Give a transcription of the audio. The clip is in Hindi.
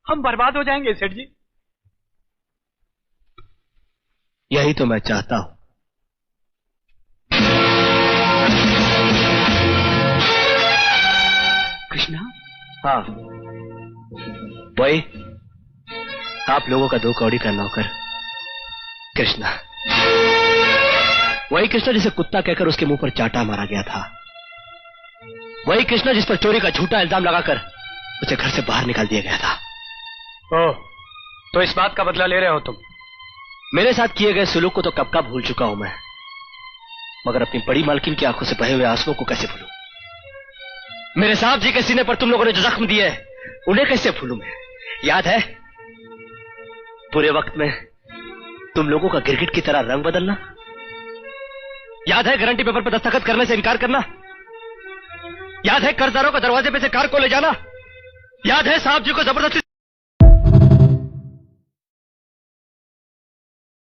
हम बर्बाद हो जाएंगे सेठ जी। यही तो मैं चाहता हूं। कृष्णा? हाँ, वही आप लोगों का 2 कौड़ी का नौकर कृष्णा। वही कृष्णा जिसे कुत्ता कहकर उसके मुंह पर चांटा मारा गया था। वही कृष्णा जिस पर चोरी का झूठा इल्जाम लगाकर उसे घर से बाहर निकाल दिया गया था। ओह, तो इस बात का बदला ले रहे हो तुम? मेरे साथ किए गए सुलूक को तो कब का भूल चुका हूं मैं, मगर अपनी बड़ी मालकिन की आंखों से बहे हुए आंसुओं को कैसे भूलूं? मेरे साहब जी के सीने पर तुम लोगों ने जो जख्म दिए उन्हें कैसे भूलूं मैं? याद है बुरे वक्त में तुम लोगों का गिरगिट की तरह रंग बदलना? याद है गारंटी पेपर पर दस्तखत करने से इनकार करना? याद है कर्जदारों को दरवाजे पे से कार को ले जाना? याद है साहब जी को जबरदस्ती